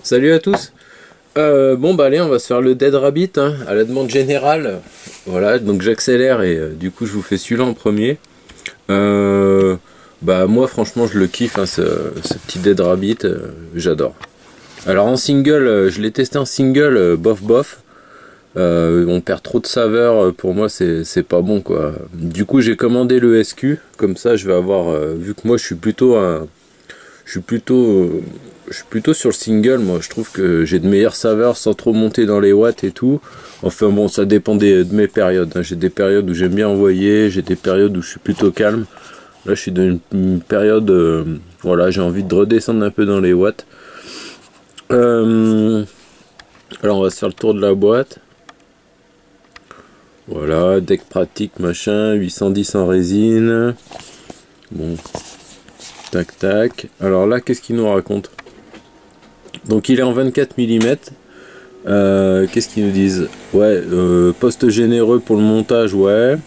Salut à tous. Bon bah allez, on va se faire le Dead Rabbit hein, à la demande générale. Voilà, donc j'accélère et du coup je vous fais celui-là en premier. Bah moi franchement je le kiffe hein, ce petit Dead Rabbit, j'adore. Alors en single, je l'ai testé en single, bof bof. On perd trop de saveur, pour moi c'est pas bon quoi. Du coup j'ai commandé le SQ, comme ça je vais avoir, vu que moi je suis plutôt sur le single, moi je trouve que j'ai de meilleures saveurs sans trop monter dans les watts et tout. Enfin bon, ça dépend de mes périodes, hein. J'ai des périodes où j'aime bien envoyer, j'ai des périodes où je suis plutôt calme. Là je suis dans une période, voilà, j'ai envie de redescendre un peu dans les watts. Alors on va se faire le tour de la boîte. Voilà, deck pratique machin, 810 en résine. Bon, tac tac. Alors là, qu'est-ce qu'il nous raconte? Donc il est en 24 mm. Qu'est-ce qu'ils nous disent? Ouais, poste généreux pour le montage, ouais.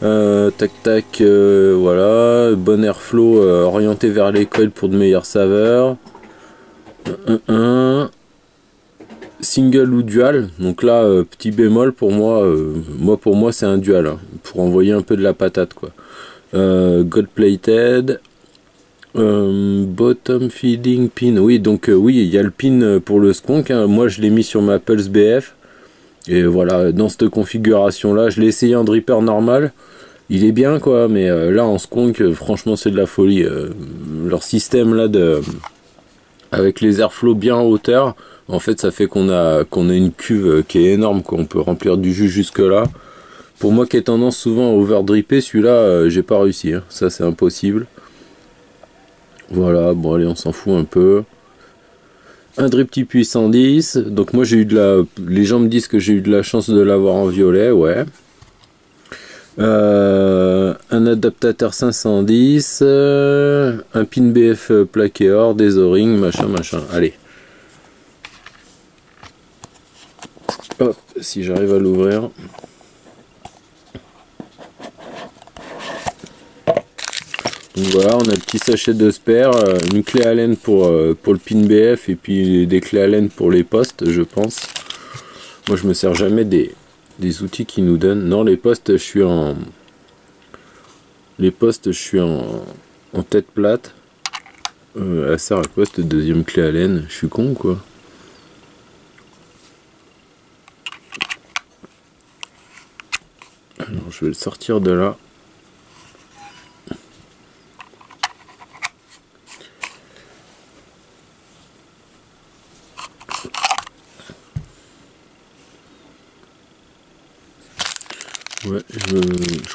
Tac tac, voilà. Bon airflow orienté vers les coils pour de meilleures saveurs. Single ou dual, donc là petit bémol pour moi, pour moi c'est un dual hein, pour envoyer un peu de la patate quoi. Gold plated, bottom feeding pin, oui donc oui il y a le pin pour le skunk hein. Moi je l'ai mis sur ma Pulse BF et voilà, dans cette configuration là je l'ai essayé en dripper normal, il est bien quoi, mais là en skunk franchement c'est de la folie. Leur système là avec les airflows bien en hauteur, en fait ça fait qu'on a une cuve qui est énorme, qu'on peut remplir du jus jusque là. Pour moi qui ai tendance souvent à overdripper, celui-là j'ai pas réussi hein. Ça c'est impossible. Voilà, bon allez on s'en fout un peu. Un drip type 810, donc moi j'ai eu les gens me disent que j'ai eu de la chance de l'avoir en violet, ouais. Un adaptateur 510, un pin BF plaqué or, des O-rings, machin machin, allez. Hop, si j'arrive à l'ouvrir. Donc voilà, on a le petit sachet de spare, une clé Allen pour le pin BF et puis des clés Allen pour les postes, je pense. Moi je me sers jamais des outils qui nous donnent. Non, les postes, je suis en tête plate. Elle sert à quoi cette deuxième clé Allen? Je suis con quoi. Alors je vais le sortir de là. Ouais, je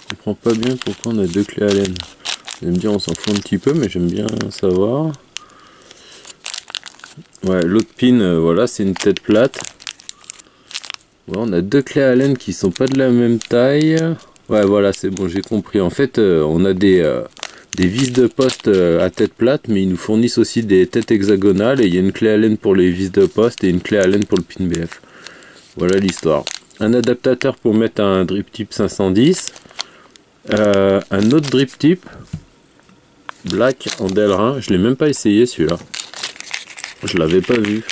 comprends pas bien pourquoi on a deux clés Allen. Vous allez me dire on s'en fout un petit peu, mais j'aime bien savoir. Ouais, l'autre pin, voilà, c'est une tête plate. Ouais, on a deux clés Allen qui sont pas de la même taille. Ouais, voilà, c'est bon, j'ai compris. En fait, on a des vis de poste à tête plate, mais ils nous fournissent aussi des têtes hexagonales. Et il y a une clé Allen pour les vis de poste et une clé Allen pour le pin BF. Voilà l'histoire. Un adaptateur pour mettre un drip type 510. Un autre drip type black en Delrin. Je l'ai même pas essayé celui-là. Je l'avais pas vu.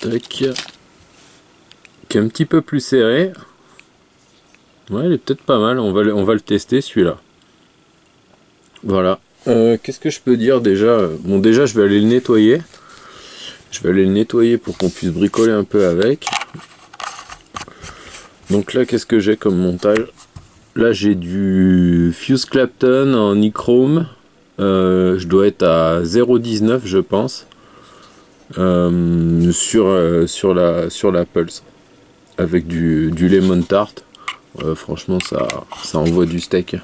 Tac. Qui est un petit peu plus serré. Ouais, il est peut-être pas mal. On va le tester celui-là. Voilà. Qu'est-ce que je peux dire déjà? Bon, déjà, je vais aller le nettoyer. Je vais aller le nettoyer pour qu'on puisse bricoler un peu avec. Donc là, qu'est-ce que j'ai comme montage? Là, j'ai du Fuse Clapton en nichrome. Je dois être à 0,19 je pense. Sur la Pulse. Avec du lemon tart. Franchement, ça envoie du steak.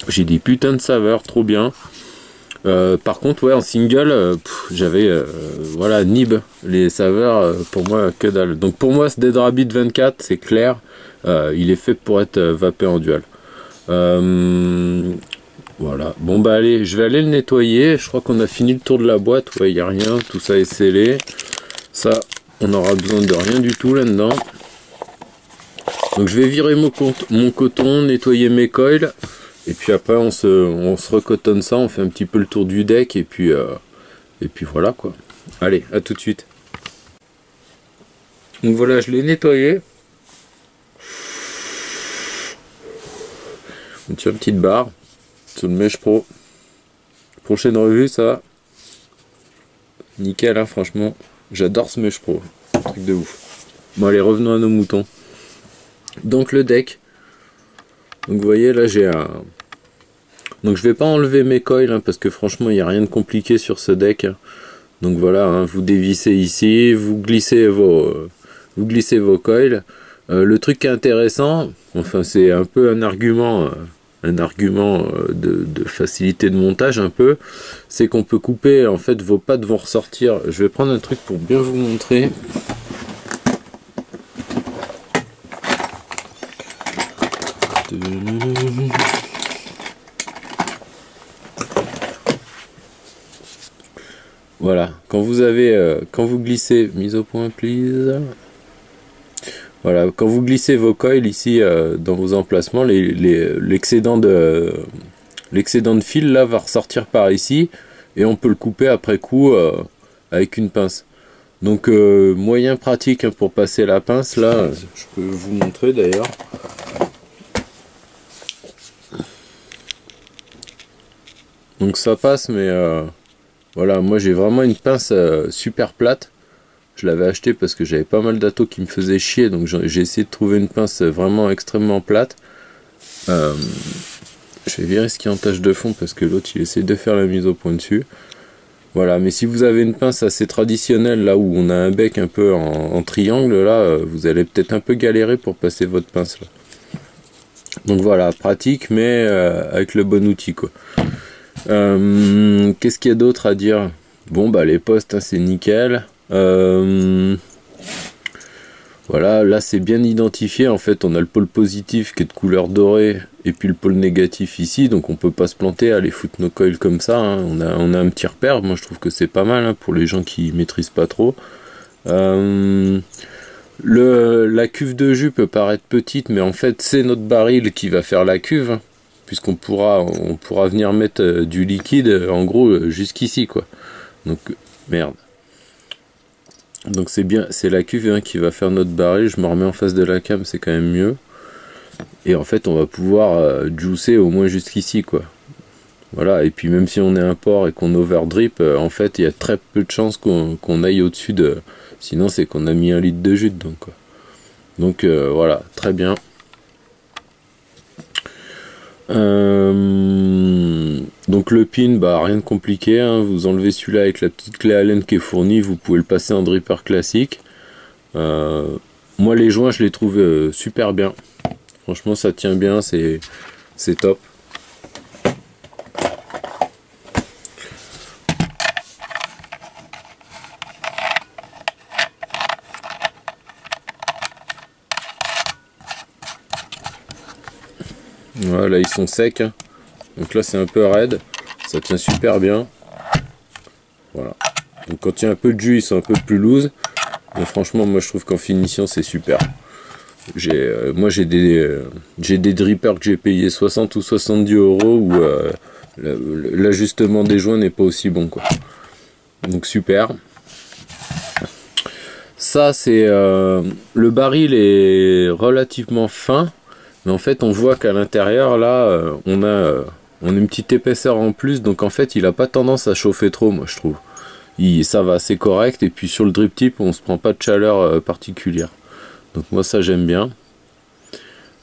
J'ai des putains de saveurs, trop bien. Par contre, ouais, en single, j'avais voilà, nib. Les saveurs, pour moi, que dalle. Donc pour moi, ce Dead Rabbit 24, c'est clair. Il est fait pour être vapé en dual. Voilà. Bon bah allez, je vais aller le nettoyer. Je crois qu'on a fini le tour de la boîte. Ouais, il n'y a rien. Tout ça est scellé. Ça, on n'aura besoin de rien du tout là-dedans. Donc je vais virer mon coton, nettoyer mes coils. Et puis après on se recotonne ça, on fait un petit peu le tour du deck. Et puis voilà quoi. Allez, à tout de suite. Donc voilà, je l'ai nettoyé. On tire une petite barre sur le Mesh Pro. Prochaine revue, ça. Nickel, hein, franchement. J'adore ce Mesh Pro. Truc de ouf. Bon, allez, revenons à nos moutons. Donc, le deck. Donc, vous voyez, là, j'ai un... Donc, je vais pas enlever mes coils, hein, parce que franchement, il n'y a rien de compliqué sur ce deck. Donc, voilà, hein, vous dévissez ici, vous glissez vos coils. Le truc qui est intéressant, enfin, c'est un peu un argument de facilité de montage un peu, c'est qu'on peut couper, en fait vos pattes vont ressortir. Je vais prendre un truc pour bien vous montrer. Voilà, quand vous glissez, mise au point please. Voilà, quand vous glissez vos coils ici dans vos emplacements, l'excédent de fil là va ressortir par ici et on peut le couper après coup avec une pince. Donc moyen pratique, hein, pour passer la pince là, je peux vous montrer d'ailleurs. Donc ça passe, mais voilà, moi j'ai vraiment une pince super plate. Je l'avais acheté parce que j'avais pas mal d'atos qui me faisaient chier, donc j'ai essayé de trouver une pince vraiment extrêmement plate. Je vais virer ce qui est en tâche de fond parce que l'autre il essaie de faire la mise au point dessus. Voilà, mais si vous avez une pince assez traditionnelle, là où on a un bec un peu en triangle, là, vous allez peut-être un peu galérer pour passer votre pince là. Donc voilà, pratique, mais avec le bon outil quoi. Qu'est-ce qu'il y a d'autre à dire? Bon bah les postes, hein, c'est nickel. Voilà, là c'est bien identifié. En fait, on a le pôle positif qui est de couleur dorée et puis le pôle négatif ici, donc on peut pas se planter à aller foutre nos coils comme ça, hein. On a un petit repère. Moi je trouve que c'est pas mal, hein, pour les gens qui maîtrisent pas trop. La cuve de jus peut paraître petite, mais en fait c'est notre baril qui va faire la cuve, hein, puisqu'on pourra venir mettre du liquide en gros jusqu'ici quoi. Donc merde. Donc c'est bien, c'est la cuve, hein, qui va faire notre baril. Je me remets en face de la cam, c'est quand même mieux. Et en fait on va pouvoir juicer au moins jusqu'ici quoi. Voilà, et puis même si on est un porc et qu'on overdrip, en fait il y a très peu de chances qu'on aille au-dessus de... Sinon c'est qu'on a mis 1 litre de jus dedans quoi. Donc voilà, très bien. Donc le pin, bah rien de compliqué, hein. Vous enlevez celui-là avec la petite clé Allen qui est fournie, vous pouvez le passer en dripper classique. Moi les joints je les trouve super bien, franchement ça tient bien, c'est top. Voilà, ils sont secs, hein. Donc là c'est un peu raide, ça tient super bien. Voilà. Donc quand il y a un peu de jus, ils sont un peu plus loose. Mais franchement, moi je trouve qu'en finition c'est super. Moi j'ai des drippers que j'ai payé 60 ou 70 euros où l'ajustement des joints n'est pas aussi bon quoi. Donc super. Ça c'est le baril est relativement fin, mais en fait on voit qu'à l'intérieur là on a une petite épaisseur en plus, donc en fait il a pas tendance à chauffer trop, moi je trouve. Ça va, c'est correct, et puis sur le drip tip on se prend pas de chaleur particulière. Donc moi ça j'aime bien.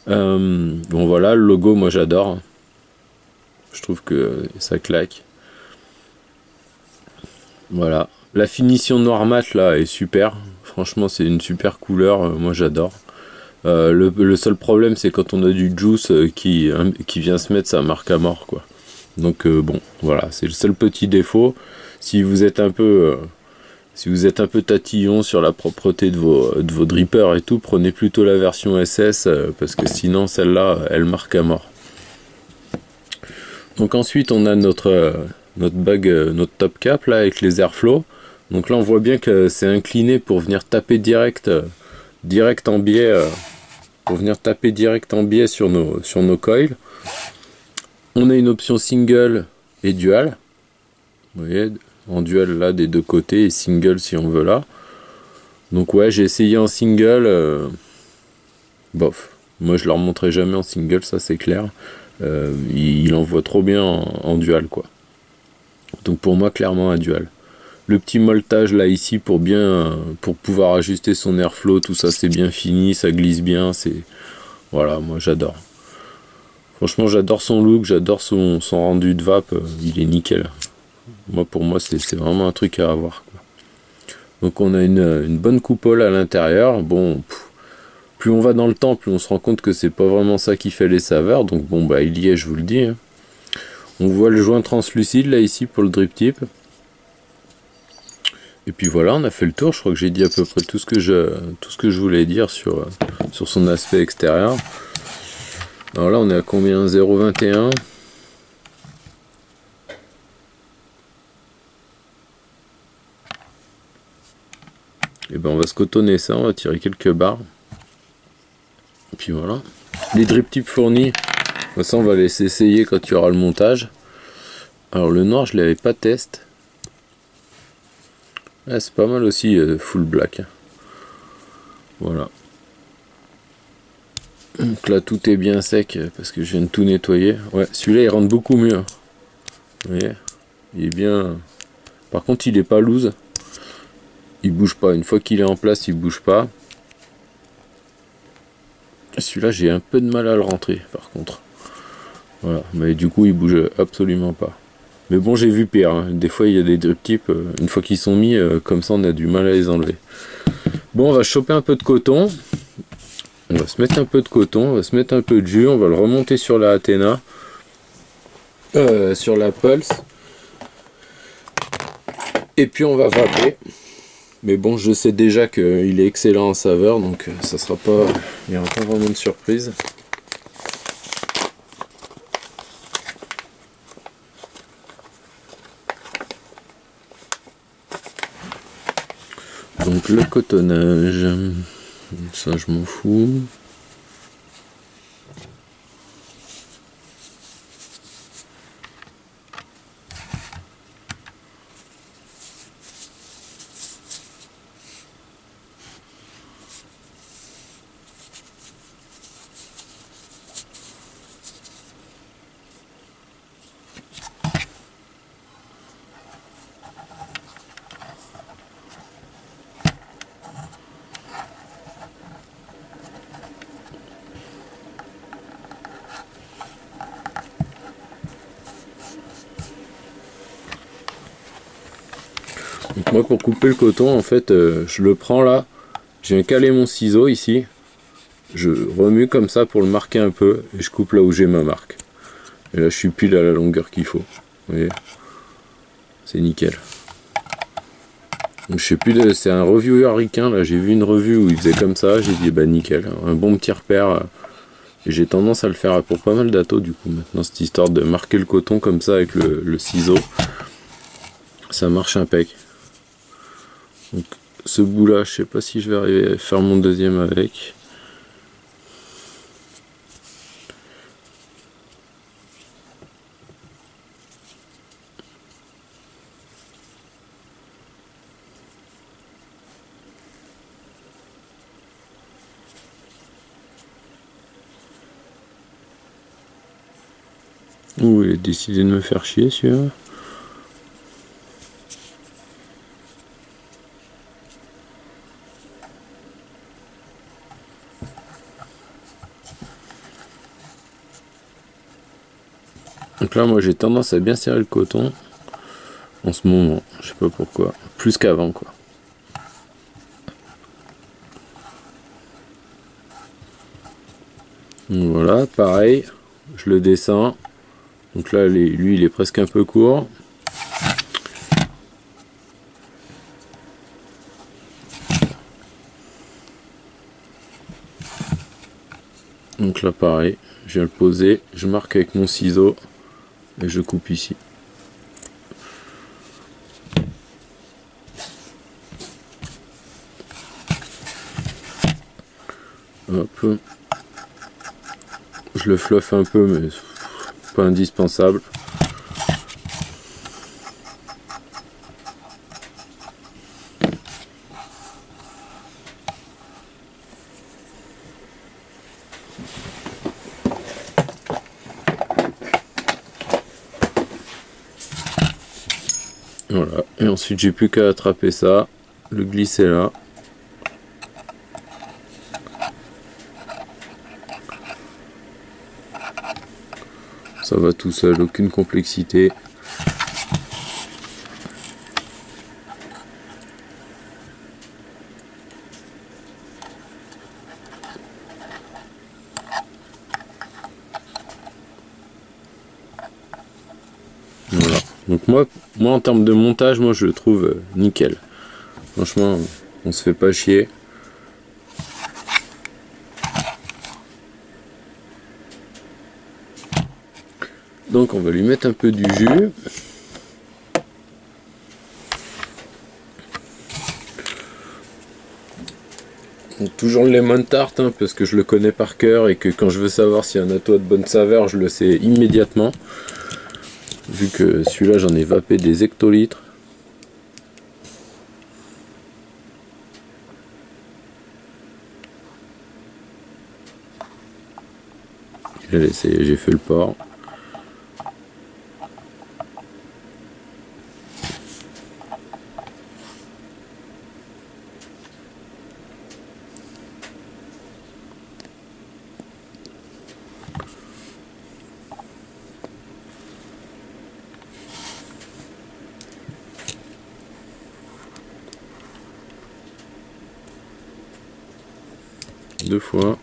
Bon voilà, le logo moi j'adore. Je trouve que ça claque. Voilà. La finition noir mat là est super. Franchement c'est une super couleur, moi j'adore. Le seul problème c'est quand on a du juice qui vient se mettre sa marque à mort quoi. Donc bon voilà, c'est le seul petit défaut. Si vous êtes un peu tatillon sur la propreté de vos drippers et tout, prenez plutôt la version SS parce que sinon celle-là elle marque à mort. Donc ensuite on a notre bag, notre top cap là avec les airflow. Donc là on voit bien que c'est incliné pour venir taper direct en biais pour venir taper direct en biais sur nos coils. On a une option single et dual. Vous voyez, en dual là des deux côtés et single si on veut là. Donc ouais, j'ai essayé en single. Bof. Moi je leur montrerai jamais en single, ça c'est clair. Il envoie trop bien en dual quoi. Donc pour moi clairement un dual. Le petit molletage là ici pour pouvoir ajuster son airflow, tout ça c'est bien fini, ça glisse bien, voilà, moi j'adore. Franchement j'adore son look, j'adore son rendu de vape, il est nickel. Pour moi c'est vraiment un truc à avoir quoi. Donc on a une bonne coupole à l'intérieur. Bon, plus on va dans le temps, plus on se rend compte que c'est pas vraiment ça qui fait les saveurs. Donc bon bah il y est, je vous le dis. Hein. On voit le joint translucide là ici pour le drip tip. Et puis voilà, on a fait le tour. Je crois que j'ai dit à peu près tout ce que je voulais dire sur son aspect extérieur. Alors là, on est à combien? 0,21. Et ben on va se cotonner ça, on va tirer quelques barres. Et puis voilà. Les drip tips fournis, ça on va laisser essayer quand il y aura le montage. Alors le noir, je l'avais pas testé. Ah, c'est pas mal aussi, full black. Voilà. Donc là tout est bien sec parce que je viens de tout nettoyer. Ouais, celui-là il rentre beaucoup mieux. Vous voyez, il est bien. Par contre il est pas loose. Il bouge pas. Une fois qu'il est en place, il bouge pas. Celui-là j'ai un peu de mal à le rentrer par contre. Voilà, mais du coup il bouge absolument pas. Mais bon, j'ai vu pire, hein. Des fois il y a des drip tips, une fois qu'ils sont mis, comme ça on a du mal à les enlever. Bon, on va choper un peu de coton. On va se mettre un peu de coton, on va se mettre un peu de jus, on va le remonter sur la Athena. Sur la Pulse. Et puis on va vaper. Mais bon, je sais déjà qu'il est excellent en saveur, donc ça sera pas. Il n'y aura pas vraiment de surprise. Donc le cotonnage, ça je m'en fous. Donc moi pour couper le coton en fait je le prends là, je viens caler mon ciseau ici, je remue comme ça pour le marquer un peu et je coupe là où j'ai ma marque. Et là je suis pile à la longueur qu'il faut, vous voyez, c'est nickel. Donc je sais plus, c'est un reviewer ricain là, j'ai vu une revue où il faisait comme ça, j'ai dit bah nickel, un bon petit repère. Et j'ai tendance à le faire pour pas mal d'atos du coup maintenant, cette histoire de marquer le coton comme ça avec le ciseau, ça marche impec. Donc ce bout là, je sais pas si je vais arriver à faire mon deuxième avec. Ouh, il a décidé de me faire chier celui-là. Donc là moi j'ai tendance à bien serrer le coton en ce moment, je sais pas pourquoi, plus qu'avant quoi. Donc voilà, pareil, je le descends. Donc là lui il est presque un peu court. Donc là pareil, je viens le poser, je marque avec mon ciseau et je coupe ici. Hop. Je le fluffe un peu, mais pas indispensable. Voilà, et ensuite j'ai plus qu'à attraper ça, le glisser là. Ça va tout seul, aucune complexité. Voilà. Donc moi en termes de montage, moi je le trouve nickel. Franchement, on se fait pas chier. Donc on va lui mettre un peu du jus. Donc, toujours le lemon tart, hein, parce que je le connais par cœur et que quand je veux savoir s'il y a un atto de bonne saveur, je le sais immédiatement. Vu que celui-là j'en ai vapé des hectolitres. J'ai fait le port. Deux fois.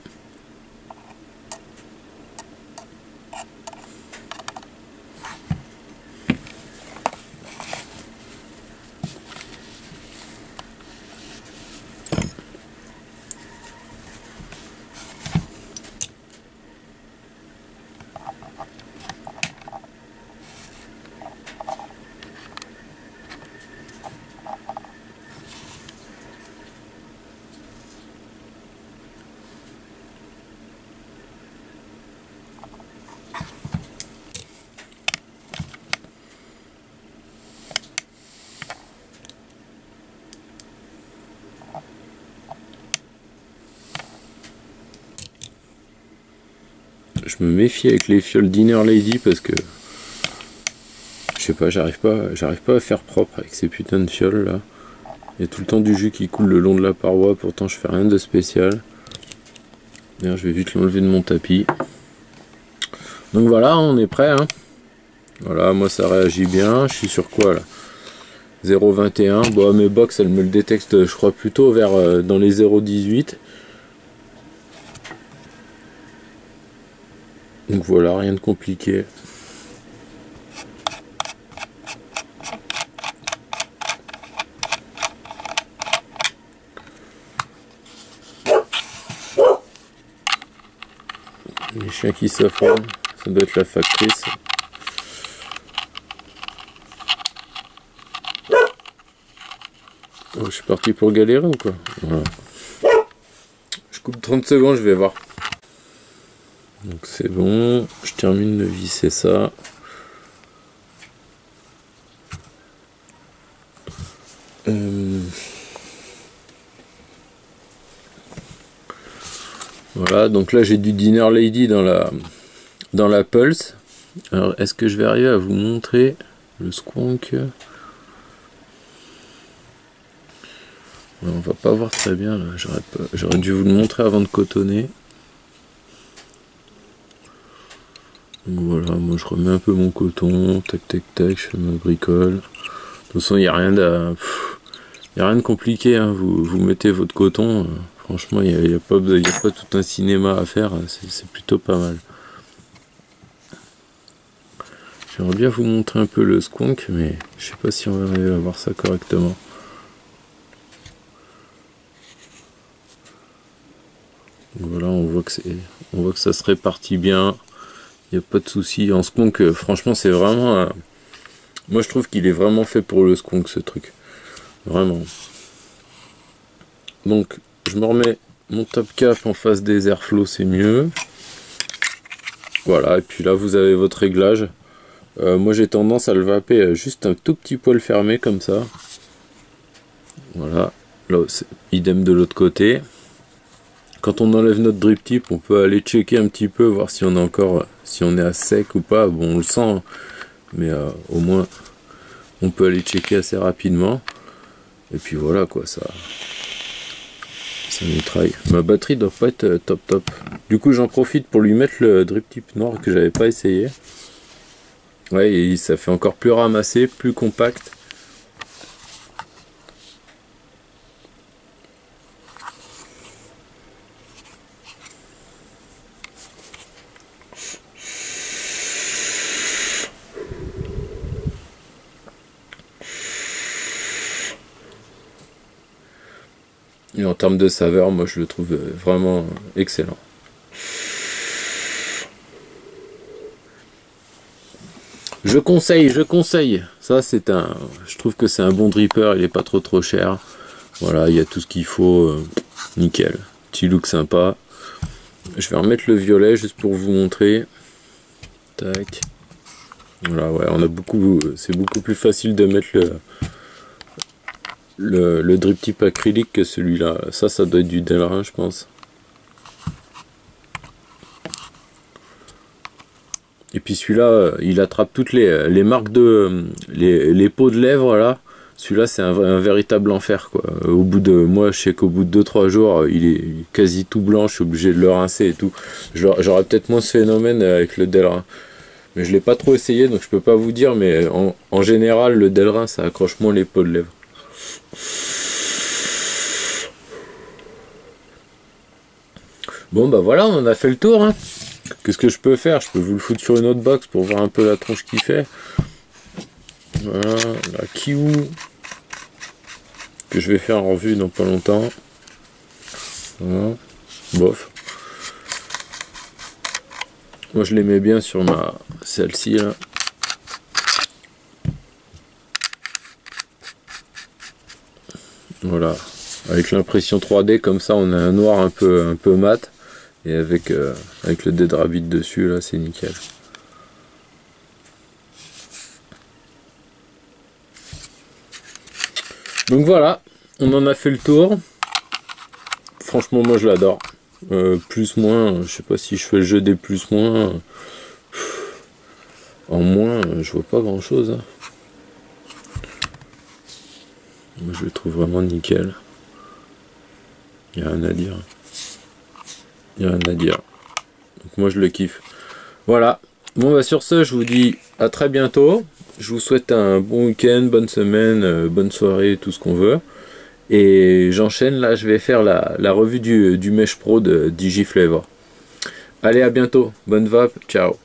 Je me méfie avec les fioles Dinner Lady parce que je sais pas, j'arrive pas à faire propre avec ces putains de fioles là. Il y a tout le temps du jus qui coule le long de la paroi, pourtant je fais rien de spécial. D'ailleurs je vais vite l'enlever de mon tapis. Donc voilà, on est prêt, hein. Voilà, moi ça réagit bien. Je suis sur quoi là? 0,21. Bon, mes box elles me le détectent, je crois plutôt vers dans les 0,18. Donc voilà, rien de compliqué. Les chiens qui s'affrontent, ça doit être la factrice. Oh, je suis parti pour galérer ou quoi? Voilà. Je coupe 30 secondes, je vais voir. Donc c'est bon, je termine de visser ça. Voilà, donc là j'ai du Dinner Lady dans la Pulse. Alors est-ce que je vais arriver à vous montrer le squonk? On va pas voir très bien là, j'aurais dû vous le montrer avant de cotonner. Donc voilà, moi je remets un peu mon coton, tac tac tac, je fais ma bricole. De toute façon il n'y a rien de compliqué, hein. Vous mettez votre coton, franchement il n'y a pas tout un cinéma à faire, c'est plutôt pas mal. J'aimerais bien vous montrer un peu le squonk, mais je sais pas si on va arriver à voir ça correctement. Voilà, on voit que ça se répartit bien, il n'y a pas de souci. En squonk, franchement c'est vraiment moi je trouve qu'il est vraiment fait pour le squonk ce truc, vraiment. Donc je me remets mon top cap en face des airflows, c'est mieux. Voilà, et puis là vous avez votre réglage. Moi j'ai tendance à le vaper juste un tout petit poil fermé comme ça. Voilà, là c'est idem de l'autre côté. Quand on enlève notre drip tip, on peut aller checker un petit peu, voir si on est encore, si on est à sec ou pas. Bon, on le sent, hein, mais au moins on peut aller checker assez rapidement. Et puis voilà quoi, ça mitraille. Ma batterie doit pas être top. Du coup j'en profite pour lui mettre le drip tip noir que j'avais pas essayé. Ouais, et ça fait encore plus ramassé, plus compact. Et en termes de saveur, moi je le trouve vraiment excellent. Je conseille. Ça c'est je trouve que c'est un bon dripper, il est pas trop cher. Voilà, il y a tout ce qu'il faut, nickel. Petit look sympa. Je vais remettre le violet juste pour vous montrer. Tac. Voilà, ouais, c'est beaucoup plus facile de mettre le drip tip acrylique que celui-là. Ça doit être du Delrin, je pense. Et puis celui-là, il attrape toutes les marques les peaux de lèvres là. Celui-là, c'est un véritable enfer quoi. Moi, je sais qu'au bout de 2-3 jours, il est quasi tout blanc. Je suis obligé de le rincer et tout. J'aurais peut-être moins ce phénomène avec le Delrin. Mais je l'ai pas trop essayé, donc je peux pas vous dire. Mais en général, le Delrin, ça accroche moins les peaux de lèvres. Bon bah voilà, on en a fait le tour. Hein. Qu'est-ce que je peux faire? Je peux vous le foutre sur une autre box pour voir un peu la tronche qu'il fait. Voilà, la Kiwu que je vais faire en revue dans pas longtemps. Voilà. Bof. Moi je l'aimais bien sur celle-ci là. Voilà. Avec l'impression 3D comme ça, on a un noir un peu mat. Et avec le Dead Rabbit dessus là, c'est nickel. Donc voilà, on en a fait le tour. Franchement, moi je l'adore. Plus, moins, je sais pas si je fais le jeu des plus, moins. En moins, je vois pas grand chose. Hein. Moi je le trouve vraiment nickel. Il n'y a rien à dire. Il n'y a rien à dire. Donc moi je le kiffe. Voilà. Bon bah sur ce, je vous dis à très bientôt. Je vous souhaite un bon week-end, bonne semaine, bonne soirée, tout ce qu'on veut. Et j'enchaîne, là je vais faire la revue du Mesh Pro de DigiFlavor. Allez, à bientôt, bonne vape, ciao.